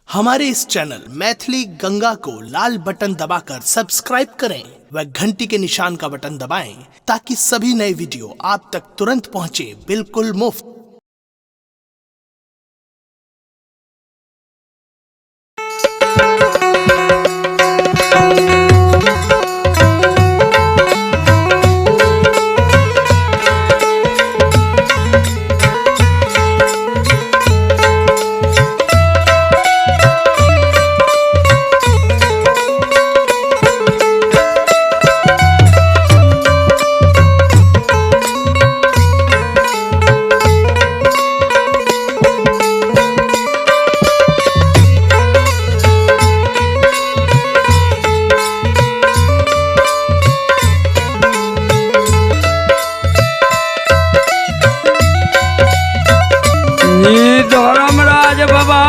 हमारे इस चैनल मैथिली गंगा को लाल बटन दबाकर सब्सक्राइब करें व घंटी के निशान का बटन दबाएं ताकि सभी नए वीडियो आप तक तुरंत पहुंचे बिल्कुल मुफ्त। धर्मराज बाबा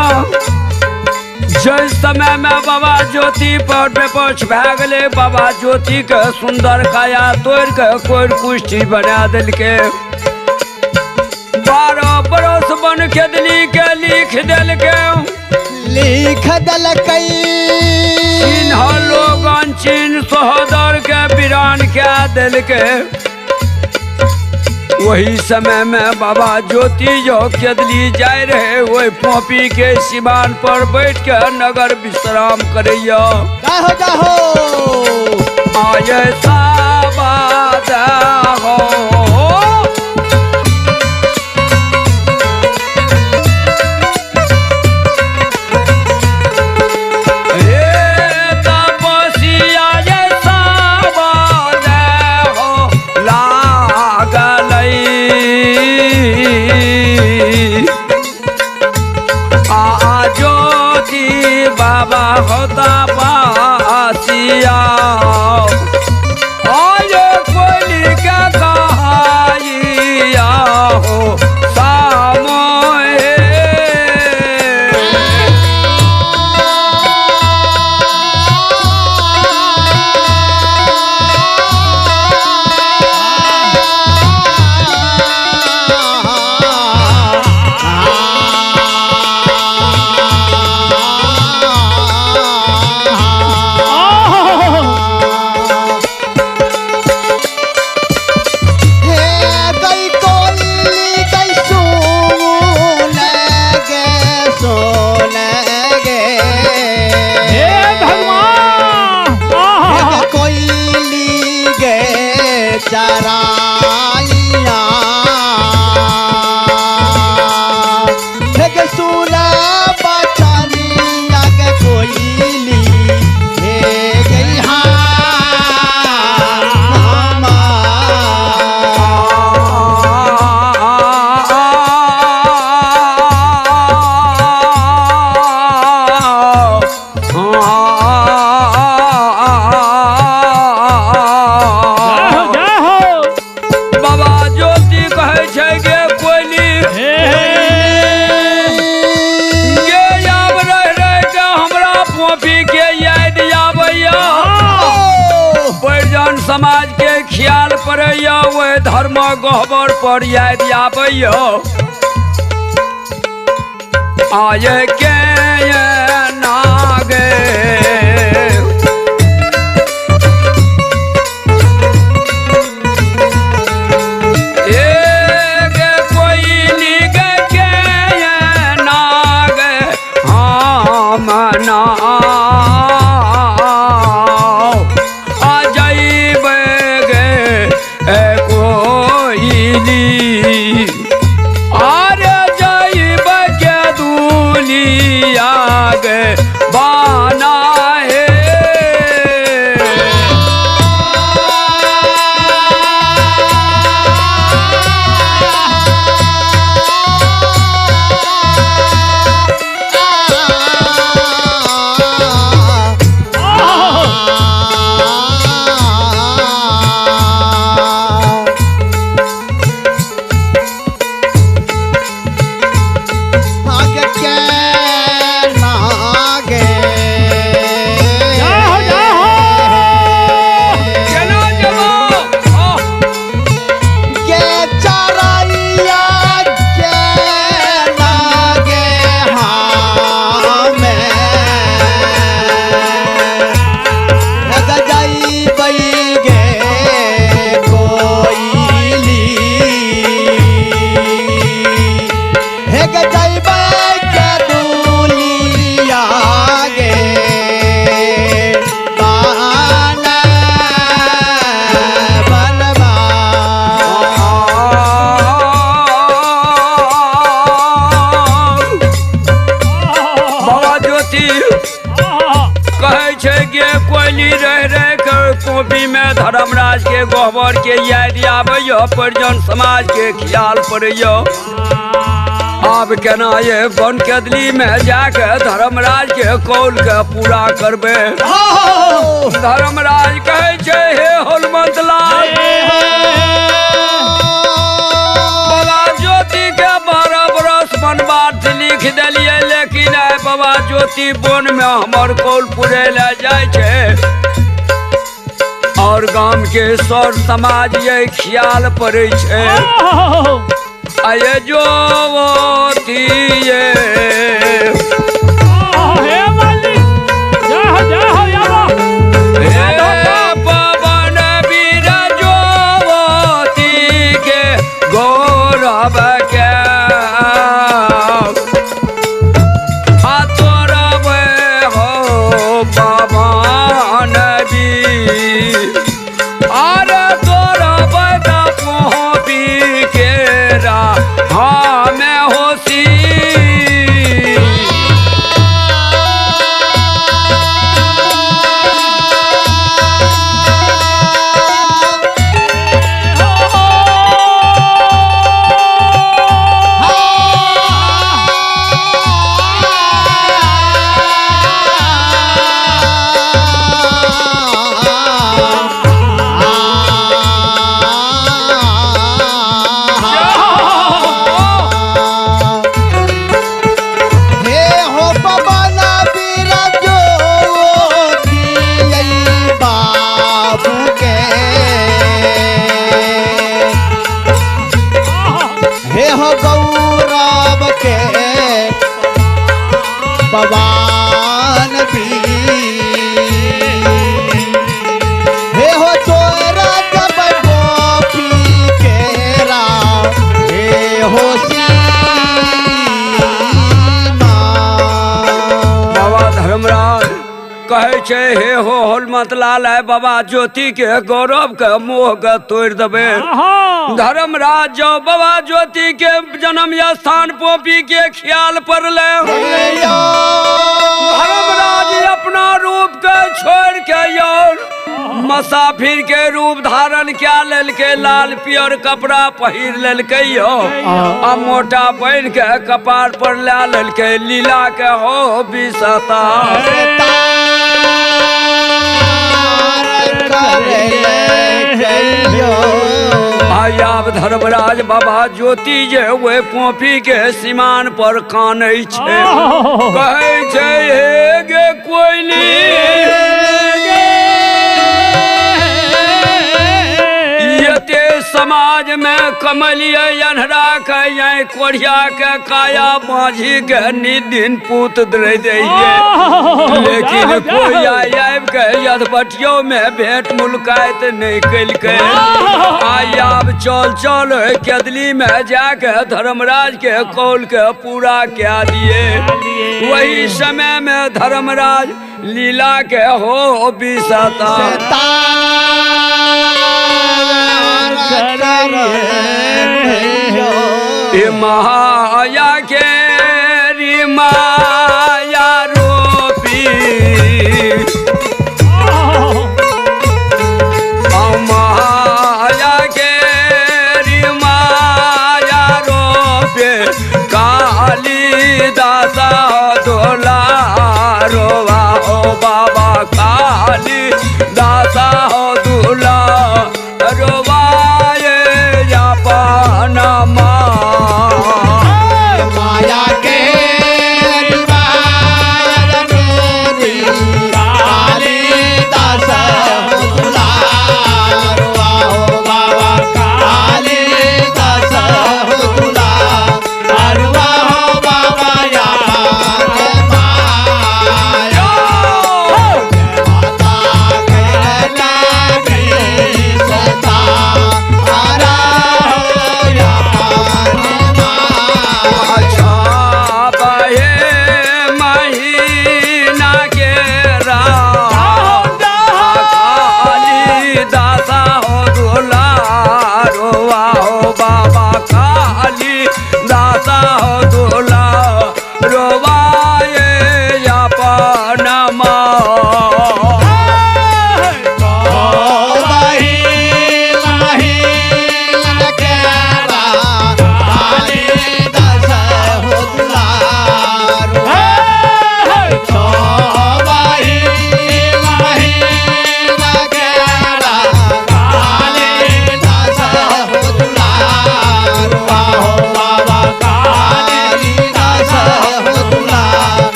जिस समय में बाबा ज्योति पर बेपक्ष भै गए। बाबा ज्योति के सुंदर काया तोड़ के कोई कुष्ठी बना दिल के 12 बरस बन के दिली के लिख दिल चिन्ह लोगन चिन्ह सहोदर के वीरान के दिल के। वही समय में बाबा ज्योति जो केदली जाए रहे वही पोपी के सिवान पर बैठ के नगर विश्राम करैया। आये साबाद हो बाबा होता पासिया आये कोली के कहाइया हो सामोए। समाज के ख्याल पड़ैया वह धर्म गहबर पर याद आबैया। आये के नागे बाना है आगे के नाग ज्योति कहे छे गे कोयली रह रह कर कॉपी में धर्मराज के गोबर के याद आबैयो परिजन समाज के ख्याल पड़ैयो। अब केना ये बन केदली में जाके धर्मराज के कौल के पूरा करबे। धर्मराज कहे छे हे होलमंत लाल बाबा ज्योति के 12 बरस बनवास लिख दिलिए, लेकिन आइ बाबा ज्योति बन में हमर कौल पूरे ले जाय छे और गांव के सर समाज ये ख्याल पड़े छे। आये ज्योति ये पवन वीर ज्योति के गौरव के तोरब हो पवन वीर अरे तोरब पी के रा हाँ मैं होशी। भगवान भी हे हो तोरा जब गोपी केरा हे हो बाबा धर्मराज कहे छे हे हो होलमत लाल है बाबा ज्योति के गौरव के मोह के तोड़ देबे। धर्मराज जो बाबा ज्योति के जन्म स्थान पोपी के ख्याल पर ले धर्मराज अपना रूप के छोड़ के यार मुसाफिर के रूप धारण क्या ललके लाल पियर कपड़ा पहिर ललके यो आ मोटा बन के कपार पर ला ललके लीला के हो बिसता आयाब धर्मराज बाबा ज्योति जे वे पोपी के सीमान पर कानै छे कहै छे हे गे कोयली यते समाज में कमलिया अनहरा के कोढ़िया के काया बाझी के निदिन पूत दे दैये, लेकिन कोई आब के यदबटियों में भेंट मुलाकात नहीं कलके। आब चल चल केदली में जाके धर्मराज के कौल के पूरा क्या दिए। वही समय में धर्मराज लीला के हो बिसता माया के री माया रोपी माया के री माया रोपे काली दासा दोला रोवा हो बाबा काली दासा हो दूला रोवा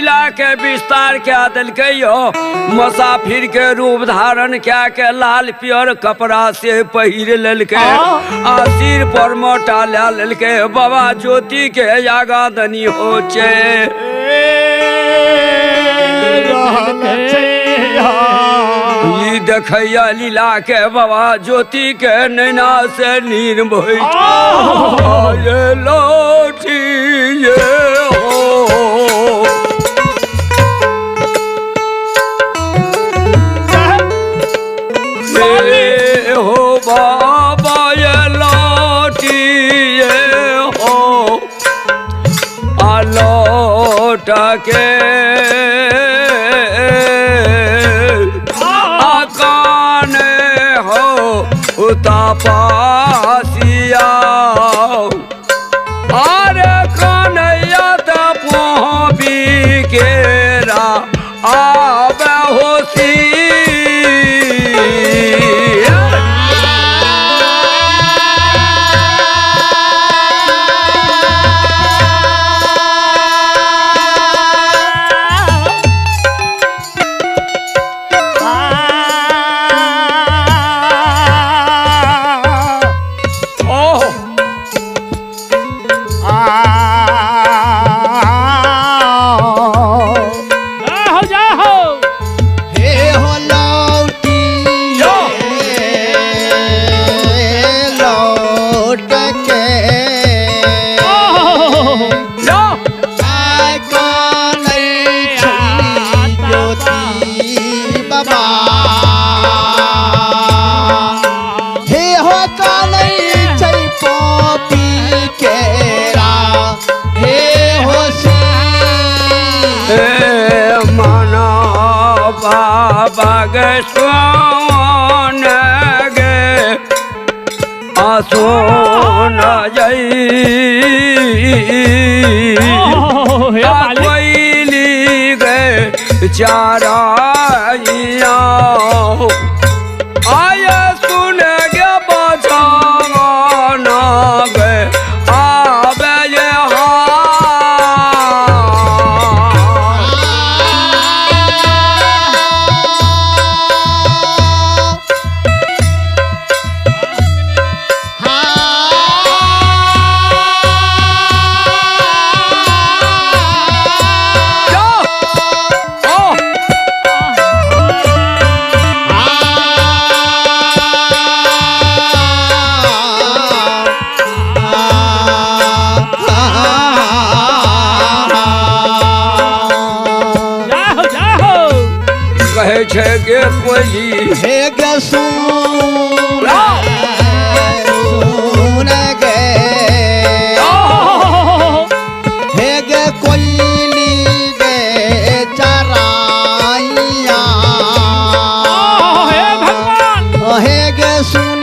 लीला के विस्तार क्या दिलके यो मुसाफिर के रूप धारण क्या के लाल पियर कपड़ा से पहिर लेलके आ सिर पर मोटा ला लेलके बाबा ज्योति के यागा दनी हो छे ई देखैया लीला के बाबा ज्योति के नैना से नीर बहै ये लोठी ये हो हो बाबा ये लोटी ये हो आलोट के आकान हो उतापासिया अरे कन्हैया तपोबी केरा आवे होसी बागस्वान गे आसोन जई कोयली गे चाराइया आय सुन गे बचान गे आवे ये छे गे कोयली हे गे सुन गे हे गे कोयली गे चराइया हे गे सुन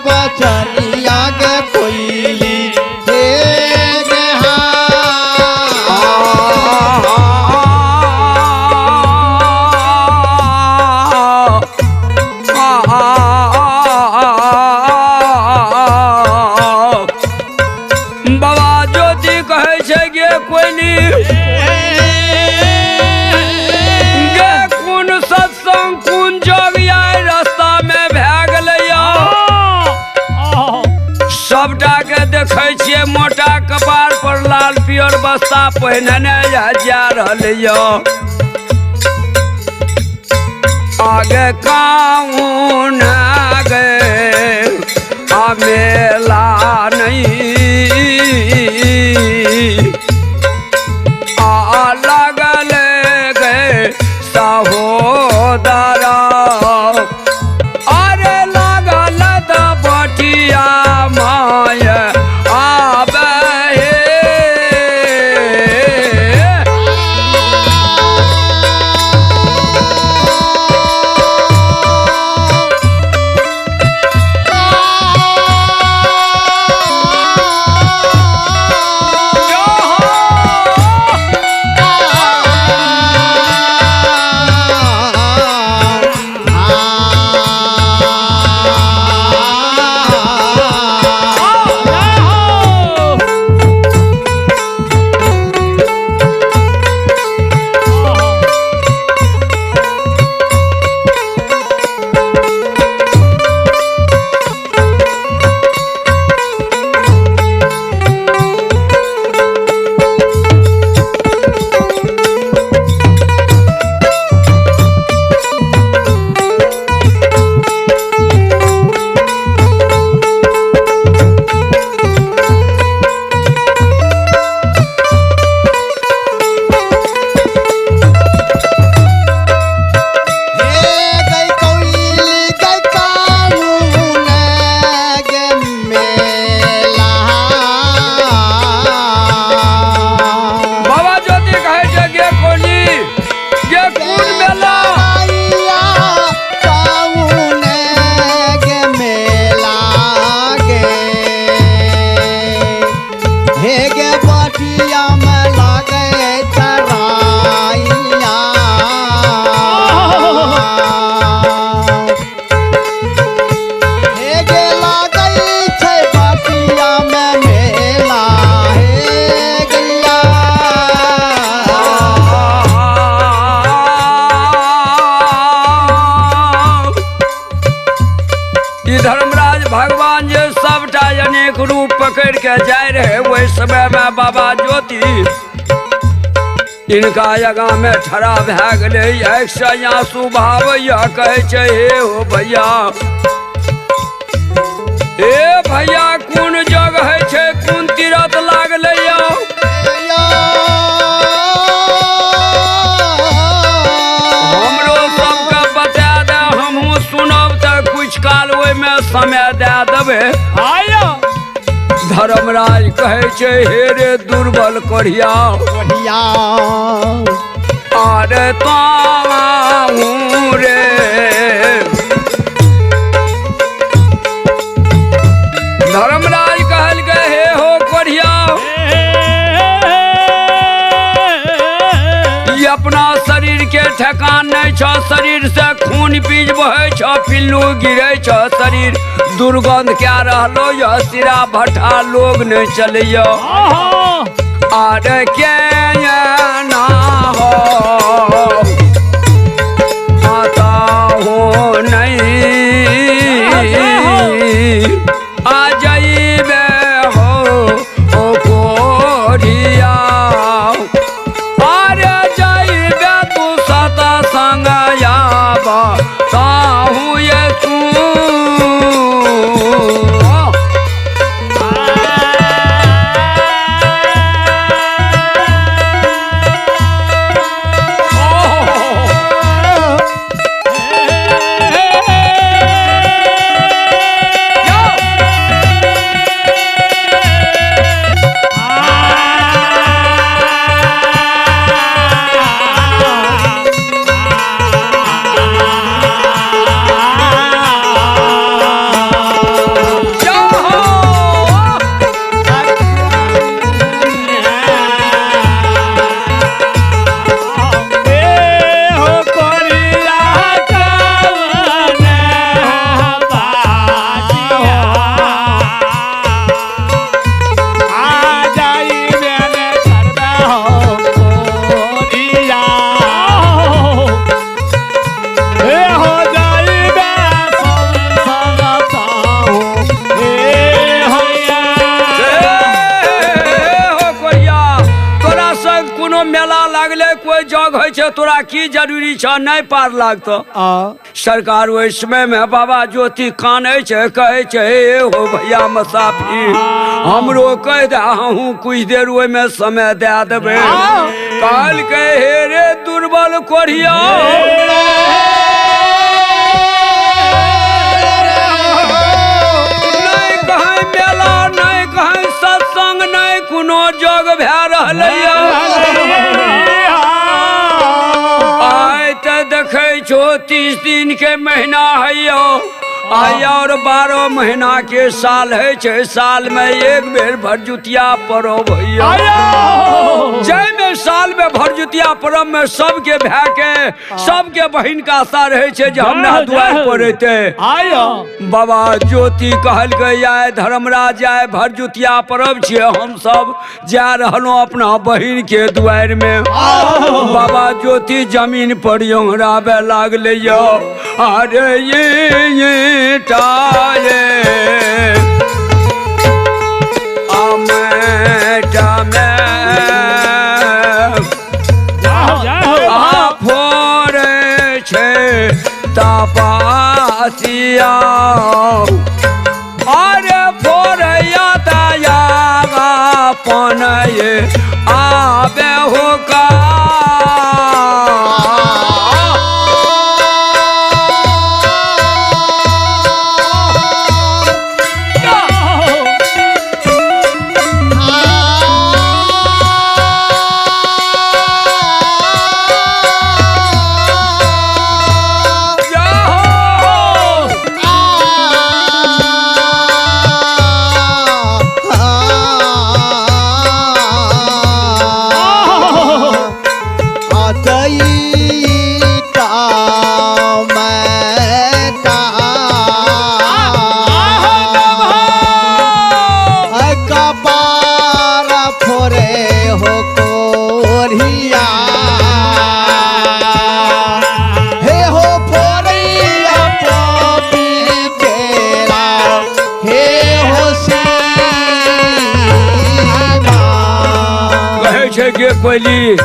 बचनिया गे कोयली हे गे मोटा कपार पर लाल पियर बस्ता पहनने जा रहा आगे काउन आगे मेला नहीं लगल गए सहोदरा अरे लगल त बटिया माय बटिया में लागे चराइया हे गे लागे छै बटिया में मेला हे गैया ई धर्मराज भगवान जे सबटा अनेक रूप पकड़ के जाय रहे वही समय में बाबा ज्योति इनका आगा में ठड़ा भए गेलै एक से आंसू बहावैया कहै छै हे हो भैया हे भैया कोन जगह छै कोन तीरथ लागलै यौ हमरो सबके बता दे हमहूँ सुनब तऽ कुछ काल ओहिमे समय दे देबै धर्मराज कहै छै हे रे दुर्बल कोढ़िया बढ़िया अरे ताऊ रे धर्मराज कहल गए हे हो कोढ़िया ये अपना शरीर के ठेकान नहीं छ शरीर से खून बीज बहे छ पिल्लू गिरे छ शरीर दुर्गंध क्या रहलो यो सिरा भट्ठा लोग नहीं चलियो अरे के ना हो आता हो नहीं आ जाइबे हो ओ कोढ़िया अरे जाइबे तू सता संग याबा ताहू ये तू तोरा की जरूरी छ नहीं पार लागतो सरकार ओहि समय में बाबा ज्योति कानै छै कहै छै हे हो भैया मुसाफिर हमरो कह दे हूँ कुछ देर ओहि में समय दे देबै काल के हे रे दुर्बल कोढ़िया नहीं कहीं मेला नहीं कहीं सत्संग नहीं कोनो जग भए रहलै देखे छो 30 दिन के महीना है आया और 12 महीना के साल है छे साल में एक बेर भरजुतिया पर्व भैया जय में साल में भरजुतिया पर्व में सबके भाई के सबके बहन का आशा रहे छे जे हमरा दुआर पर रहते बाबा ज्योति कहल गए आए धर्मराज आए भरजुतिया पर्व छे हम सब जा रहलो अपना बहन के दुआर में बाबा ज्योति जमीन पर योंघराबे लागले यो अरे ये टाये फोरे छे तपासिया अरे फोरया दया पन ये आबे हो का हो कोरिया हे हो फोरिया पोपी बेरा हे हो सीमा कहे छे के कोइली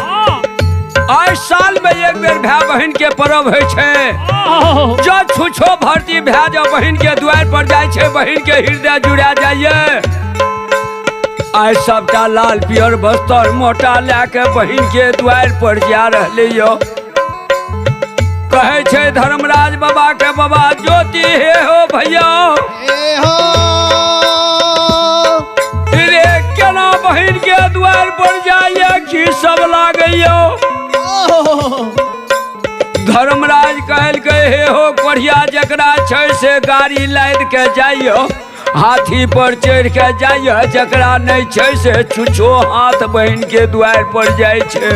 आज साल में एक बेर भाई बहन के पर्व है छे जो छुछो भरती भाई जो बहन के द्वार पर जाय छे बहन के हृदय जुड़ा जाइए आज सबटा लाल पियर बस्तर मोटा लेके बहन के द्वार पर जा रहले यो कहे छे धर्मराज बाबा के बाबा ज्योति हे हो भैया हे हो रे केना बहन के द्वार पर जाइए की सब लागइयो धर्मराज कहल के हे हो कोढ़िया जकरा छै से गाड़ी लाद के जाइयो हाथी पर चढ़ के जाइयो जकरा नहीं छै से छुछो हाथ बहन के द्वार पर जाय छे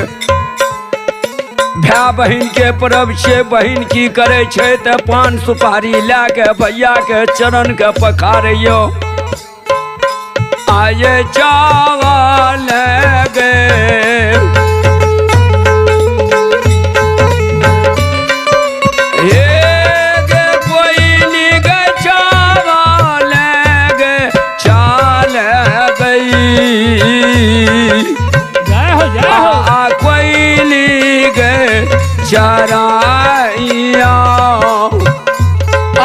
भाई बहन के पर्व से बहन की करे छे त पान सुपारी ला के भैया के चरण के पखारियो आये चावल गे चराइया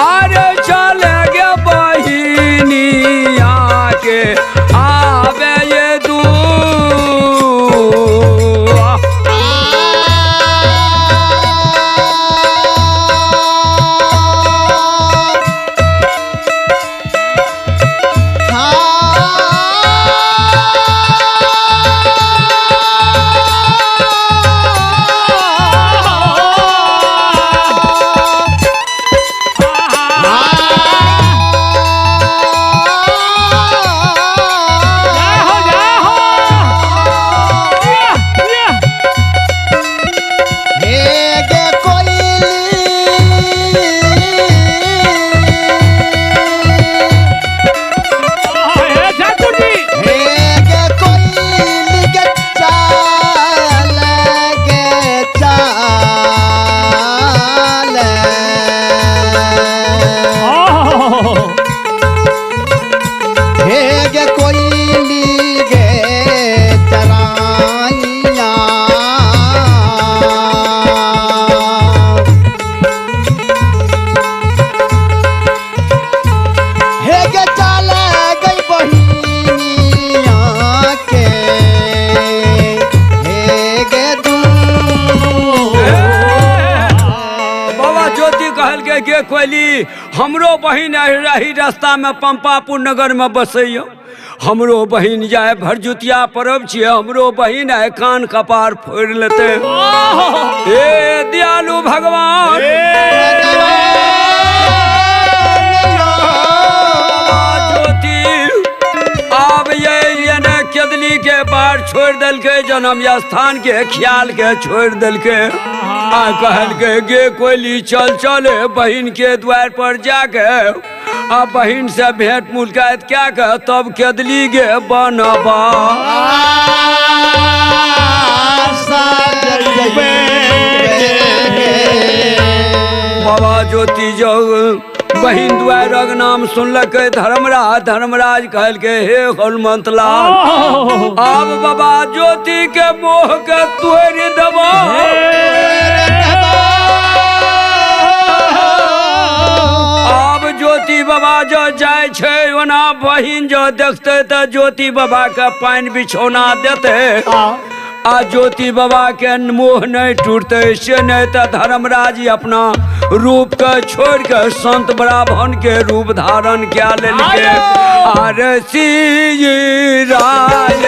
अरे चल गे बहिनिया के आवे ये दू कोइली हमरो बहिन रही रास्ता में पंपापुर नगर में बसैयो हमरो बहिन जाए भरजुतिया पर्व छिए हमरो बहिन है कान कपार फोड़ लेते हे दयालु भगवान ज्योति अब ये ने केदली के बार छोड़ दल के जन्म स्थान के ख्याल के छोड़ दल के आ कहल के गे कोइली चल चले बहिन के द्वार पर जाके आ बहिन से भेंट मुलाकात क्या के तब केदली गे बनबा बाबा ज्योति जो बहिन द्वारक नाम सुनलक धर्मराज कहल के हे हनुमंत लाल अब बाबा ज्योति के मोह के तोड़ देबो अब ज्योति बाबा जो जाय छे ओना बहिन जो देखते त ज्योति बाबा के पानी बिछौना देते आ ज्योति बाबा के मोह नहीं टूटते से नहीं तो धर्मराज अपना रूप के छोड़ के संत ब्राह्मण के रूप धारण क्या लेके आरसी राय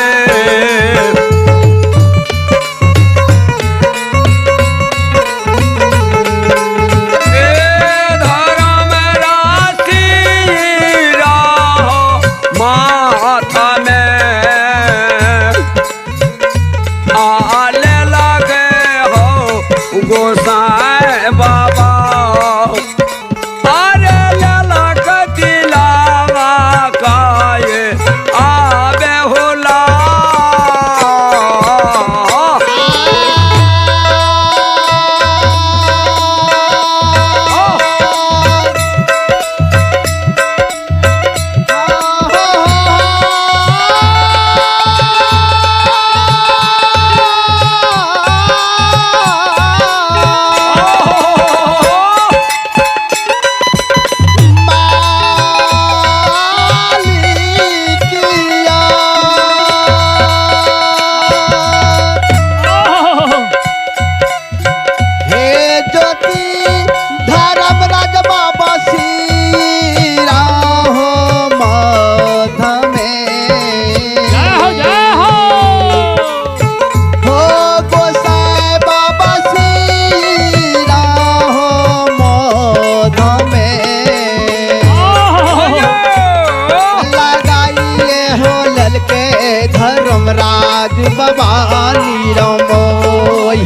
निरमोहिया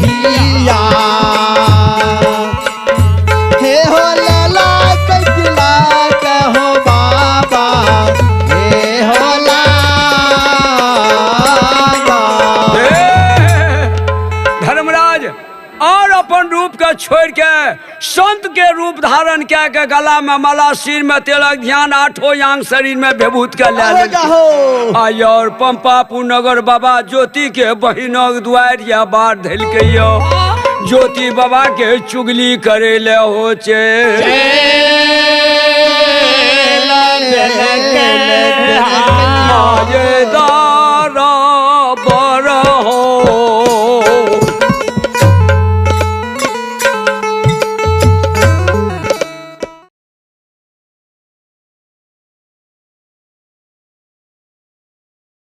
हे हो लाला कजला कहो बाबा हे हो लाला धर्मराज और अपन रूप के छोड़ के संत के रूप धारण क्या के गला में माला, सिर में तिलक, ध्यान, आठों यांग शरीर में विभूत के ले आई और पंपापुर नगर बाबा ज्योति के बहिनक दुआरिया बार धल के ज्योति बाबा के चुगली करे ले हो चे दारा बर हो